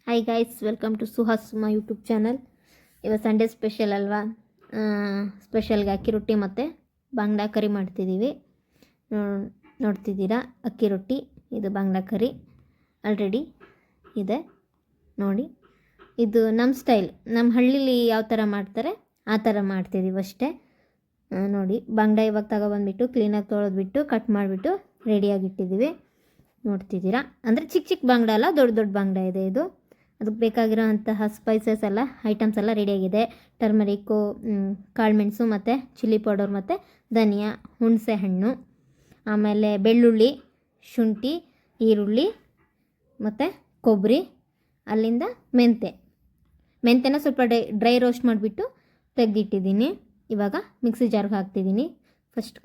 Hi guys, welcome to Suhas Suma YouTube channel. ಇವತ್ತು Sunday special ಅಲ್ವಾ, ಸ್ಪೆಷಲ್ಗೆ ಅಕ್ಕಿ ರೊಟ್ಟಿ ಮತ್ತು ಬಾಂಗ್ಡಾ ಕರಿ ಮಾಡ್ತಿದ್ದೀವಿ. ನೋಡ್ತಿದ್ದೀರಾ, ಅಕ್ಕಿ ರೊಟ್ಟಿ, ಇದು ಬಾಂಗ್ಡಾ ಕರಿ ಆಲ್ರೆಡಿ ಇದೆ ನೋಡಿ. ಇದು ನಮ್ಮ ಸ್ಟೈಲ್, ನಮ್ಮ ಹಳ್ಳಿಲಿ ಯಾವ ಥರ ಮಾಡ್ತಾರೆ ಆ ಥರ ಮಾಡ್ತಿದ್ದೀವಿ ಅಷ್ಟೇ. ನೋಡಿ, ಬಾಂಗ್ಡಾ ಇವಾಗ ತಗೊಬಂದ್ಬಿಟ್ಟು ಕ್ಲೀನಾಗಿ ತೊಳೆದ್ಬಿಟ್ಟು ಕಟ್ ಮಾಡಿಬಿಟ್ಟು ರೆಡಿಯಾಗಿಟ್ಟಿದ್ದೀವಿ. ನೋಡ್ತಿದ್ದೀರಾ, ಅಂದರೆ ಚಿಕ್ಕ ಚಿಕ್ಕ ಬಾಂಗ್ಡಾ ಅಲ್ಲ, ದೊಡ್ಡ ದೊಡ್ಡ ಬಾಂಗ್ಡಾ ಇದೆ ಇದು. ಅದಕ್ಕೆ ಬೇಕಾಗಿರೋ ಅಂತಹ ಸ್ಪೈಸಸ್ ಎಲ್ಲ, ಐಟಮ್ಸ್ ಎಲ್ಲ ರೆಡಿಯಾಗಿದೆ. ಟರ್ಮರಿಕ್ಕು, ಕಾಳುಮೆಣಸು ಮತ್ತು ಚಿಲ್ಲಿ ಪೌಡರ್ ಮತ್ತು ಧನಿಯಾ, ಹುಣಸೆ ಹಣ್ಣು, ಆಮೇಲೆ ಬೆಳ್ಳುಳ್ಳಿ, ಶುಂಠಿ, ಈರುಳ್ಳಿ ಮತ್ತು ಕೊಬ್ಬರಿ, ಅಲ್ಲಿಂದ ಮೆಂತೆನ ಸ್ವಲ್ಪ ಡ್ರೈ ರೋಸ್ಟ್ ಮಾಡಿಬಿಟ್ಟು ತೆಗೆದಿಟ್ಟಿದ್ದೀನಿ. ಇವಾಗ ಮಿಕ್ಸಿ ಜಾರ್ಗೆ ಹಾಕ್ತಿದ್ದೀನಿ. ಫಸ್ಟ್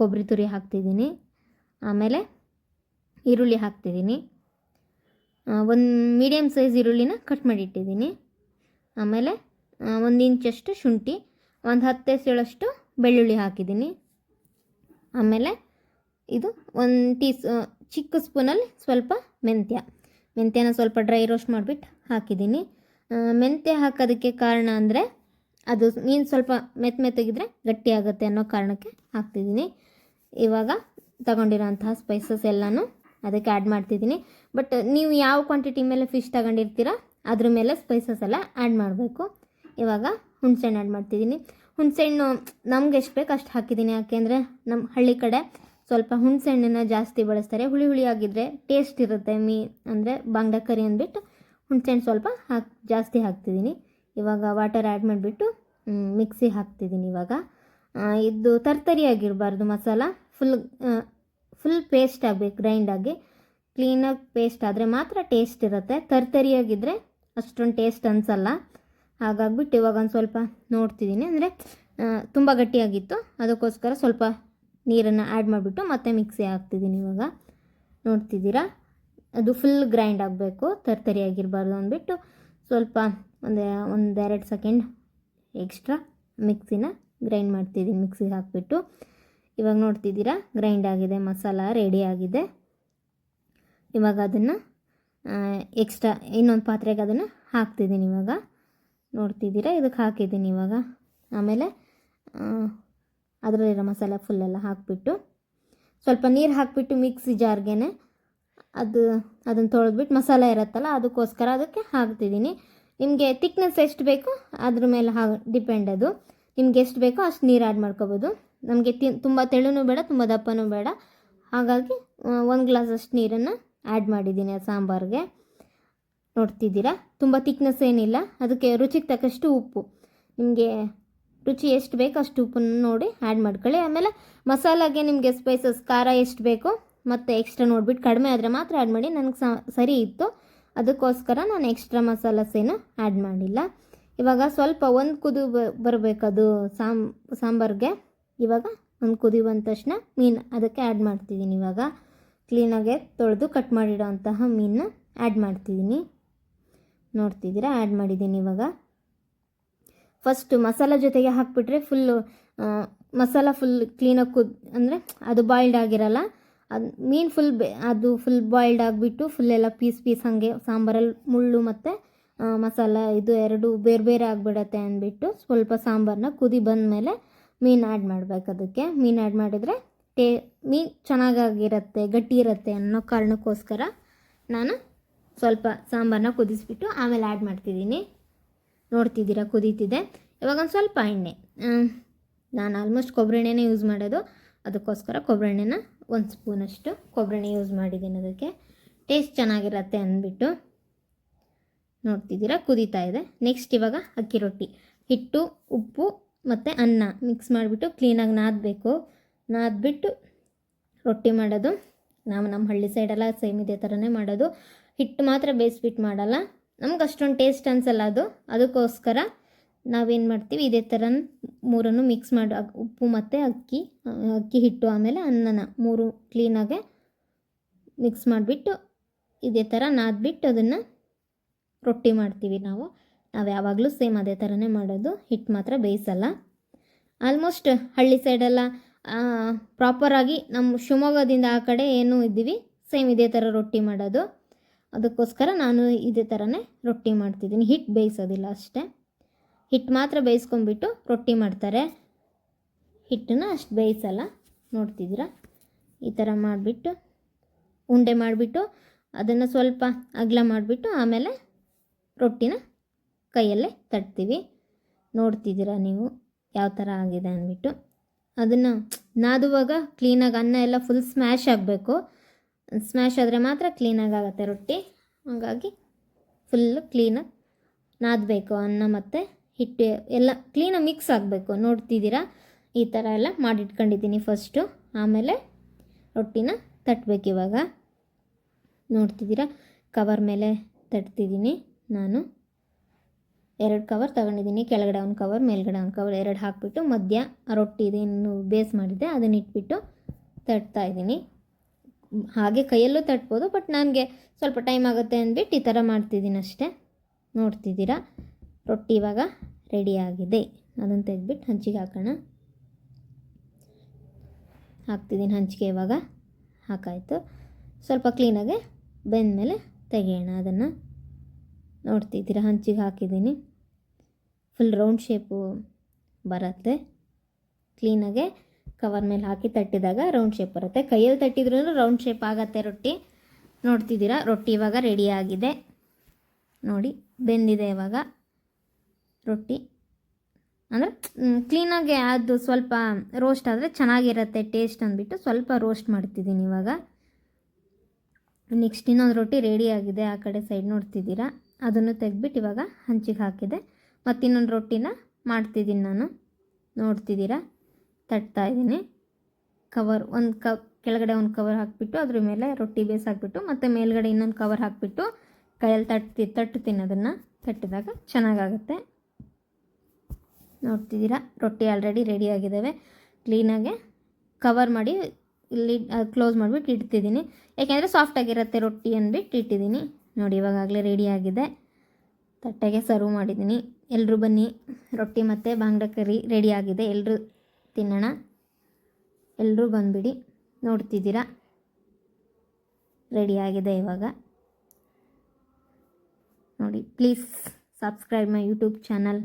ಕೊಬ್ಬರಿ ತುರಿ ಹಾಕ್ತಿದ್ದೀನಿ, ಆಮೇಲೆ ಈರುಳ್ಳಿ ಹಾಕ್ತಿದ್ದೀನಿ. ಒಂದು ಮೀಡಿಯಮ್ ಸೈಜ್ ಈರುಳ್ಳಿನ ಕಟ್ ಮಾಡಿಟ್ಟಿದ್ದೀನಿ. ಆಮೇಲೆ 1 ಇಂಚಷ್ಟು ಶುಂಠಿ, ಒಂದು 10 ಎಸಳಷ್ಟು ಬೆಳ್ಳುಳ್ಳಿ ಹಾಕಿದ್ದೀನಿ. ಆಮೇಲೆ ಇದು ಚಿಕ್ಕ ಸ್ಪೂನಲ್ಲಿ ಸ್ವಲ್ಪ ಮೆಂತ್ಯನ ಸ್ವಲ್ಪ ಡ್ರೈ ರೋಸ್ಟ್ ಮಾಡಿಬಿಟ್ಟು ಹಾಕಿದ್ದೀನಿ. ಮೆಂತ್ಯ ಹಾಕೋದಕ್ಕೆ ಕಾರಣ ಅಂದರೆ ಅದು ಮೀನು ಸ್ವಲ್ಪ ಮೆತ್ತಗಿದ್ರೆ ಗಟ್ಟಿ ಆಗುತ್ತೆ ಅನ್ನೋ ಕಾರಣಕ್ಕೆ ಹಾಕ್ತಿದ್ದೀನಿ. ಇವಾಗ ತಗೊಂಡಿರೋಂತಹ ಸ್ಪೈಸಸ್ ಎಲ್ಲನೂ ಅದಕ್ಕೆ ಆ್ಯಡ್ ಮಾಡ್ತಿದ್ದೀನಿ. ಬಟ್ ನೀವು ಯಾವ ಕ್ವಾಂಟಿಟಿ ಮೇಲೆ ಫಿಶ್ ತಗೊಂಡಿರ್ತೀರ ಅದ್ರ ಮೇಲೆ ಸ್ಪೈಸಸ್ ಎಲ್ಲ ಆ್ಯಡ್ ಮಾಡಬೇಕು. ಇವಾಗ ಹುಣಸೆಹಣ್ಣು ಆ್ಯಡ್ ಮಾಡ್ತಿದ್ದೀನಿ. ಹುಣಸೆಹಣ್ಣು ನಮ್ಗೆ ಎಷ್ಟು ಬೇಕು ಅಷ್ಟು ಹಾಕಿದ್ದೀನಿ. ಯಾಕೆಂದರೆ ನಮ್ಮ ಹಳ್ಳಿ ಕಡೆ ಸ್ವಲ್ಪ ಹುಣಸೆಹಣ್ಣನ್ನು ಜಾಸ್ತಿ ಬಳಸ್ತಾರೆ. ಹುಳಿ ಆಗಿದ್ದರೆ ಟೇಸ್ಟ್ ಇರುತ್ತೆ. ಅಂದರೆ ಬಾಂಗ್ಡಾ ಕರಿ ಅಂದ್ಬಿಟ್ಟು ಹುಣಸೆಹಣ್ಣು ಸ್ವಲ್ಪ ಜಾಸ್ತಿ ಹಾಕ್ತಿದ್ದೀನಿ. ಇವಾಗ ವಾಟರ್ ಆ್ಯಡ್ ಮಾಡಿಬಿಟ್ಟು ಮಿಕ್ಸಿ ಹಾಕ್ತಿದ್ದೀನಿ. ಇವಾಗ ಇದು ತರ್ತರಿಯಾಗಿರಬಾರ್ದು, ಮಸಾಲ ಫುಲ್ ಪೇಸ್ಟ್ ಆಗಬೇಕು, ಗ್ರೈಂಡಾಗಿ ಕ್ಲೀನಾಗಿ ಪೇಸ್ಟ್ ಆದರೆ ಮಾತ್ರ ಟೇಸ್ಟ್ ಇರುತ್ತೆ. ತರ್ತರಿಯಾಗಿದ್ದರೆ ಅಷ್ಟೊಂದು ಟೇಸ್ಟ್ ಅನಿಸಲ್ಲ. ಹಾಗಾಗ್ಬಿಟ್ಟು ಇವಾಗ ಒಂದು ಸ್ವಲ್ಪ ನೋಡ್ತಿದ್ದೀನಿ. ಅಂದರೆ ತುಂಬ ಗಟ್ಟಿಯಾಗಿತ್ತು, ಅದಕ್ಕೋಸ್ಕರ ಸ್ವಲ್ಪ ನೀರನ್ನು ಆ್ಯಡ್ ಮಾಡಿಬಿಟ್ಟು ಮತ್ತೆ ಮಿಕ್ಸಿ ಹಾಕ್ತಿದ್ದೀನಿ. ಇವಾಗ ನೋಡ್ತಿದ್ದೀರಾ, ಅದು ಫುಲ್ ಗ್ರೈಂಡ್ ಆಗಬೇಕು, ತರ್ತರಿಯಾಗಿರಬಾರ್ದು ಅಂದ್ಬಿಟ್ಟು ಸ್ವಲ್ಪ ಒಂದು 2 ಸೆಕೆಂಡ್ ಎಕ್ಸ್ಟ್ರಾ ಮಿಕ್ಸಿನ ಗ್ರೈಂಡ್ ಮಾಡ್ತಿದ್ದೀನಿ. ಮಿಕ್ಸಿಗೆ ಹಾಕ್ಬಿಟ್ಟು ಇವಾಗ ನೋಡ್ತಿದ್ದೀರಾ, ಗ್ರೈಂಡ್ ಆಗಿದೆ, ಮಸಾಲ ರೆಡಿ ಆಗಿದೆ. ಇವಾಗ ಅದನ್ನು ಎಕ್ಸ್ಟ್ರಾ ಇನ್ನೊಂದು ಪಾತ್ರೆಗೆ ಅದನ್ನು ಹಾಕ್ತಿದ್ದೀನಿ. ಇವಾಗ ನೋಡ್ತಿದ್ದೀರಾ, ಇದಕ್ಕೆ ಹಾಕಿದ್ದೀನಿ ಇವಾಗ. ಆಮೇಲೆ ಅದರಲ್ಲಿರೋ ಮಸಾಲ ಫುಲ್ಲೆಲ್ಲ ಹಾಕಿಬಿಟ್ಟು ಸ್ವಲ್ಪ ನೀರು ಹಾಕಿಬಿಟ್ಟು ಮಿಕ್ಸಿ ಜಾರ್ಗೆ ಅದನ್ನು ತೊಳೆದ್ಬಿಟ್ಟು ಮಸಾಲ ಇರುತ್ತಲ್ಲ, ಅದಕ್ಕೋಸ್ಕರ ಅದಕ್ಕೆ ಹಾಕ್ತಿದ್ದೀನಿ. ನಿಮಗೆ ಥಿಕ್ನೆಸ್ ಎಷ್ಟು ಬೇಕು ಅದ್ರ ಮೇಲೆ ಡಿಪೆಂಡ್. ಅದು ನಿಮ್ಗೆ ಎಷ್ಟು ಬೇಕೋ ಅಷ್ಟು ನೀರು ಆ್ಯಡ್ ಮಾಡ್ಕೋಬೋದು. ನಮಗೆ ತುಂಬ ತೆಳುನೂ ಬೇಡ, ತುಂಬ ದಪ್ಪನೂ ಬೇಡ. ಹಾಗಾಗಿ 1 ಗ್ಲಾಸಷ್ಟು ನೀರನ್ನು ಆ್ಯಡ್ ಮಾಡಿದ್ದೀನಿ ಆ ಸಾಂಬಾರಿಗೆ. ನೋಡ್ತಿದ್ದೀರಾ, ತುಂಬ ಥಿಕ್ನೆಸ್ ಏನಿಲ್ಲ. ಅದಕ್ಕೆ ರುಚಿಗೆ ತಕ್ಕಷ್ಟು ಉಪ್ಪು, ನಿಮಗೆ ರುಚಿ ಎಷ್ಟು ಬೇಕೋ ಅಷ್ಟು ಉಪ್ಪನ್ನು ನೋಡಿ ಆ್ಯಡ್ ಮಾಡ್ಕೊಳ್ಳಿ. ಆಮೇಲೆ ಮಸಾಲಾಗೆ ನಿಮಗೆ ಸ್ಪೈಸಸ್ ಖಾರ ಎಷ್ಟು ಬೇಕೋ ಮತ್ತು ಎಕ್ಸ್ಟ್ರಾ ನೋಡಿಬಿಟ್ಟು ಕಡಿಮೆ ಆದರೆ ಮಾತ್ರ ಆ್ಯಡ್ ಮಾಡಿ. ನನಗೆ ಸರಿ ಇತ್ತು, ಅದಕ್ಕೋಸ್ಕರ ನಾನು ಎಕ್ಸ್ಟ್ರಾ ಮಸಾಲಸೇನು ಆ್ಯಡ್ ಮಾಡಿಲ್ಲ. ಇವಾಗ ಸ್ವಲ್ಪ ಒಂದು ಕುದಿ ಬರಬೇಕದು ಸಾಂಬಾರಿಗೆ. ಇವಾಗ ಒಂದು ಕುದಿ ಬಂದ ತಕ್ಷಣ ಮೀನು ಅದಕ್ಕೆ ಆ್ಯಡ್ ಮಾಡ್ತಿದ್ದೀನಿ. ಇವಾಗ ಕ್ಲೀನಾಗೆ ತೊಳೆದು ಕಟ್ ಮಾಡಿಡೋ ಅಂತಹ ಮೀನನ್ನ ಆ್ಯಡ್ ಮಾಡ್ತಿದ್ದೀನಿ. ನೋಡ್ತಿದ್ದೀರಾ, ಆ್ಯಡ್ ಮಾಡಿದ್ದೀನಿ. ಇವಾಗ ಫಸ್ಟು ಮಸಾಲ ಜೊತೆಗೆ ಹಾಕಿಬಿಟ್ರೆ ಮಸಾಲ ಫುಲ್ ಕ್ಲೀನಾಗಿ ಅಂದರೆ ಅದು ಬಾಯ್ಲ್ಡ್ ಆಗಿರಲ್ಲ. ಅದು ಮೀನು ಫುಲ್ ಬಾಯ್ಲ್ಡ್ ಆಗಿಬಿಟ್ಟು ಫುಲ್ಲೆಲ್ಲ ಪೀಸ್ ಹಾಗೆ ಸಾಂಬಾರಲ್ಲಿ ಮುಳ್ಳು ಮತ್ತು ಮಸಾಲ ಇದು ಎರಡು ಬೇರೆ ಆಗಿಬಿಡತ್ತೆ ಅಂದ್ಬಿಟ್ಟು ಸ್ವಲ್ಪ ಸಾಂಬಾರನ್ನ ಕುದಿ ಬಂದಮೇಲೆ ಮೀನು ಆ್ಯಡ್ ಮಾಡಬೇಕು. ಅದಕ್ಕೆ ಮೀನು ಆ್ಯಡ್ ಮಾಡಿದರೆ ಮೀನು ಚೆನ್ನಾಗಿರುತ್ತೆ, ಗಟ್ಟಿ ಇರುತ್ತೆ ಅನ್ನೋ ಕಾರಣಕ್ಕೋಸ್ಕರ ನಾನು ಸ್ವಲ್ಪ ಸಾಂಬಾರನ್ನ ಕುದಿಸ್ಬಿಟ್ಟು ಆಮೇಲೆ ಆ್ಯಡ್ ಮಾಡ್ತಿದ್ದೀನಿ. ನೋಡ್ತಿದ್ದೀರಾ, ಕುದೀತಿದೆ. ಇವಾಗ ಒಂದು ಸ್ವಲ್ಪ ಎಣ್ಣೆ, ನಾನು ಆಲ್ಮೋಸ್ಟ್ ಕೊಬ್ಬರಿ ಎಣ್ಣೆನೇ ಯೂಸ್ ಮಾಡೋದು, ಅದಕ್ಕೋಸ್ಕರ ಕೊಬ್ಬರಿ ಎಣ್ಣೆನ 1 ಸ್ಪೂನಷ್ಟು ಕೊಬ್ಬರಿ ಎಣ್ಣೆ ಯೂಸ್ ಮಾಡಿದ್ದೀನಿ. ಅದಕ್ಕೆ ಟೇಸ್ಟ್ ಚೆನ್ನಾಗಿರುತ್ತೆ ಅಂದ್ಬಿಟ್ಟು. ನೋಡ್ತಿದ್ದೀರಾ, ಕುದೀತಾ ಇದೆ. ನೆಕ್ಸ್ಟ್ ಇವಾಗ ಅಕ್ಕಿ ರೊಟ್ಟಿ, ಹಿಟ್ಟು, ಉಪ್ಪು ಮತ್ತು ಅನ್ನ ಮಿಕ್ಸ್ ಮಾಡಿಬಿಟ್ಟು ಕ್ಲೀನಾಗಿ ನಾದ್ಬಿಟ್ಟು ರೊಟ್ಟಿ ಮಾಡೋದು. ನಮ್ಮ ಹಳ್ಳಿ ಸೈಡೆಲ್ಲ ಸೇಮ್ ಇದೇ ಥರನೇ ಮಾಡೋದು. ಹಿಟ್ಟು ಮಾತ್ರ ಬೇಯಿಸ್ಬಿಟ್ಟು ಮಾಡಲ್ಲ, ನಮ್ಗೆ ಅಷ್ಟೊಂದು ಟೇಸ್ಟ್ ಅನಿಸಲ್ಲ ಅದು. ಅದಕ್ಕೋಸ್ಕರ ನಾವೇನು ಮಾಡ್ತೀವಿ, ಇದೇ ಥರ 3 ಮಿಕ್ಸ್ ಮಾಡಿ, ಉಪ್ಪು ಮತ್ತು ಅಕ್ಕಿ ಹಿಟ್ಟು ಆಮೇಲೆ ಅನ್ನನ 3 ಕ್ಲೀನಾಗೆ ಮಿಕ್ಸ್ ಮಾಡಿಬಿಟ್ಟು ಇದೇ ಥರ ನಾದ್ಬಿಟ್ಟು ಅದನ್ನು ರೊಟ್ಟಿ ಮಾಡ್ತೀವಿ. ನಾವು ಯಾವಾಗಲೂ ಸೇಮ್ ಅದೇ ಥರನೇ ಮಾಡೋದು, ಹಿಟ್ಟು ಮಾತ್ರ ಬೇಯಿಸಲ್ಲ. ಆಲ್ಮೋಸ್ಟ್ ಹಳ್ಳಿ ಸೈಡೆಲ್ಲ ಪ್ರಾಪರಾಗಿ ನಮ್ಮ ಶಿವಮೊಗ್ಗದಿಂದ ಆ ಕಡೆ ಏನೂ ಇದ್ದೀವಿ, ಸೇಮ್ ಇದೇ ಥರ ರೊಟ್ಟಿ ಮಾಡೋದು. ಅದಕ್ಕೋಸ್ಕರ ನಾನು ಇದೇ ಥರನೇ ರೊಟ್ಟಿ ಮಾಡ್ತಿದ್ದೀನಿ. ಹಿಟ್ಟು ಬೇಯಿಸೋದಿಲ್ಲ ಅಷ್ಟೇ, ಹಿಟ್ಟು ಮಾತ್ರ ಬೇಯಿಸ್ಕೊಂಬಿಟ್ಟು ರೊಟ್ಟಿ ಮಾಡ್ತಾರೆ, ಹಿಟ್ಟನ್ನ ಅಷ್ಟು ಬೇಯಿಸಲ್ಲ. ನೋಡ್ತಿದ್ದೀರಾ, ಈ ಥರ ಮಾಡಿಬಿಟ್ಟು ಉಂಡೆ ಮಾಡಿಬಿಟ್ಟು ಅದನ್ನು ಸ್ವಲ್ಪ ಅಗಲ ಮಾಡಿಬಿಟ್ಟು ಆಮೇಲೆ ರೊಟ್ಟಿನ ಕೈಯಲ್ಲೇ ತಟ್ತೀವಿ. ನೋಡ್ತಿದ್ದೀರಾ ನೀವು ಯಾವ ಥರ ಆಗಿದೆ ಅಂದ್ಬಿಟ್ಟು. ಅದನ್ನು ನಾದುವಾಗ ಕ್ಲೀನಾಗಿ ಅನ್ನ ಎಲ್ಲ ಫುಲ್ ಸ್ಮ್ಯಾಶ್ ಆಗಬೇಕು. ಸ್ಮ್ಯಾಶ್ ಆದರೆ ಮಾತ್ರ ಕ್ಲೀನಾಗಿ ಆಗುತ್ತೆ ರೊಟ್ಟಿ. ಹಾಗಾಗಿ ಫುಲ್ಲು ಕ್ಲೀನಾಗಿ ನಾದಬೇಕು, ಅನ್ನ ಮತ್ತು ಹಿಟ್ಟು ಎಲ್ಲ ಕ್ಲೀನಾಗಿ ಮಿಕ್ಸ್ ಆಗಬೇಕು. ನೋಡ್ತಿದ್ದೀರಾ, ಈ ಥರ ಎಲ್ಲ ಮಾಡಿಟ್ಕೊಂಡಿದ್ದೀನಿ ಫಸ್ಟು. ಆಮೇಲೆ ರೊಟ್ಟಿನ ತಟ್ಟಬೇಕು. ಇವಾಗ ನೋಡ್ತಿದ್ದೀರಾ, ಕವರ್ ಮೇಲೆ ತಟ್ತಿದ್ದೀನಿ. ನಾನು 2 ಕವರ್ ತೊಗೊಂಡಿದ್ದೀನಿ, ಕೆಳಗಡೆ ಒಂದು ಕವರ್, ಮೇಲ್ಗಡೆ ಒಂದು ಕವರ್, 2 ಹಾಕಿಬಿಟ್ಟು ಮಧ್ಯ ರೊಟ್ಟಿ ಇದೇನು ಬೇಸ್ ಮಾಡಿದ್ದೆ ಅದನ್ನ ಇಟ್ಬಿಟ್ಟು ತಟ್ತಾಯಿದ್ದೀನಿ. ಹಾಗೆ ಕೈಯಲ್ಲೂ ತಟ್ಬೋದು, ಬಟ್ ನನಗೆ ಸ್ವಲ್ಪ ಟೈಮ್ ಆಗುತ್ತೆ ಅಂದ್ಬಿಟ್ಟು ಈ ಥರ ಮಾಡ್ತಿದ್ದೀನಿ ಅಷ್ಟೇ. ನೋಡ್ತಿದ್ದೀರಾ, ರೊಟ್ಟಿ ಇವಾಗ ರೆಡಿಯಾಗಿದೆ. ಅದನ್ನು ತೆಗೆದ್ಬಿಟ್ಟು ಹಂಚಿಗೆ ಹಾಕೋಣ. ಹಾಕ್ತಿದ್ದೀನಿ ಹಂಚಿಗೆ. ಇವಾಗ ಹಾಕಾಯಿತು. ಸ್ವಲ್ಪ ಕ್ಲೀನಾಗೆ ಬೆಂದಮೇಲೆ ತೆಗೆಯೋಣ ಅದನ್ನು. ನೋಡ್ತಿದ್ದೀರಾ, ಹಂಚಿಗೆ ಹಾಕಿದ್ದೀನಿ. ಫುಲ್ ರೌಂಡ್ ಶೇಪು ಬರುತ್ತೆ. ಕ್ಲೀನಾಗೆ ಕವರ್ ಮೇಲೆ ಹಾಕಿ ತಟ್ಟಿದಾಗ ರೌಂಡ್ ಶೇಪ್ ಬರುತ್ತೆ. ಕೈಯಲ್ಲಿ ತಟ್ಟಿದ್ರೂ ರೌಂಡ್ ಶೇಪ್ ಆಗುತ್ತೆ ರೊಟ್ಟಿ. ನೋಡ್ತಿದ್ದೀರಾ, ರೊಟ್ಟಿ ಇವಾಗ ರೆಡಿಯಾಗಿದೆ. ನೋಡಿ, ಬೆಂದಿದೆ ಇವಾಗ ರೊಟ್ಟಿ. ಅಂದರೆ ಕ್ಲೀನಾಗಿ ಅದು ಸ್ವಲ್ಪ ರೋಸ್ಟ್ ಆದರೆ ಚೆನ್ನಾಗಿರುತ್ತೆ ಟೇಸ್ಟ್ ಅಂದ್ಬಿಟ್ಟು ಸ್ವಲ್ಪ ರೋಸ್ಟ್ ಮಾಡ್ತಿದ್ದೀನಿ ಇವಾಗ. ನೆಕ್ಸ್ಟ್ ಇನ್ನೊಂದು ರೊಟ್ಟಿ ರೆಡಿಯಾಗಿದೆ. ಆ ಕಡೆ ಸೈಡ್ ನೋಡ್ತಿದ್ದೀರಾ, ಅದನ್ನು ತೆಗೆದ್ಬಿಟ್ಟು ಇವಾಗ ಹಂಚಿಗೆ ಹಾಕಿದೆ. ಮತ್ತು ಇನ್ನೊಂದು ರೊಟ್ಟಿನ ಮಾಡ್ತಿದ್ದೀನಿ ನಾನು. ನೋಡ್ತಿದ್ದೀರಾ, ತಟ್ತಾಯಿದ್ದೀನಿ. ಕವರ್ ಒಂದು ಕೆಳಗಡೆ ಒಂದು ಕವರ್ ಹಾಕಿಬಿಟ್ಟು ಅದ್ರ ಮೇಲೆ ರೊಟ್ಟಿ ಬೇಸ್ ಹಾಕಿಬಿಟ್ಟು ಮತ್ತು ಮೇಲ್ಗಡೆ ಇನ್ನೊಂದು ಕವರ್ ಹಾಕಿಬಿಟ್ಟು ಕೈಯಲ್ಲಿ ತಟ್ತೀನಿ. ಅದನ್ನು ತಟ್ಟಿದಾಗ ಚೆನ್ನಾಗಾಗುತ್ತೆ. ನೋಡ್ತಿದ್ದೀರಾ, ರೊಟ್ಟಿ ಆಲ್ರೆಡಿ ರೆಡಿಯಾಗಿದ್ದಾವೆ. ಕ್ಲೀನಾಗೆ ಕವರ್ ಮಾಡಿ ಇಲ್ಲಿ ಕ್ಲೋಸ್ ಮಾಡಿಬಿಟ್ಟು ಇಡ್ತಿದ್ದೀನಿ. ಯಾಕೆಂದರೆ ಸಾಫ್ಟಾಗಿರುತ್ತೆ ರೊಟ್ಟಿ ಅಂದ್ಬಿಟ್ಟು ಇಟ್ಟಿದ್ದೀನಿ. ನೋಡಿ, ಇವಾಗಲೇ ರೆಡಿಯಾಗಿದೆ. ತಟ್ಟೆಗೆ ಸರ್ವ್ ಮಾಡಿದ್ದೀನಿ. ಎಲ್ಲರೂ ಬನ್ನಿ, ರೊಟ್ಟಿ ಮತ್ತು ಬಾಂಗ್ಡಾ ಕರಿ ರೆಡಿಯಾಗಿದೆ. ಎಲ್ಲರೂ ತಿನ್ನೋಣ. ಎಲ್ಲರೂ ಬಂದುಬಿಡಿ. ನೋಡ್ತಿದ್ದೀರಾ, ರೆಡಿಯಾಗಿದೆ ಇವಾಗ. ನೋಡಿ, please subscribe my YouTube channel.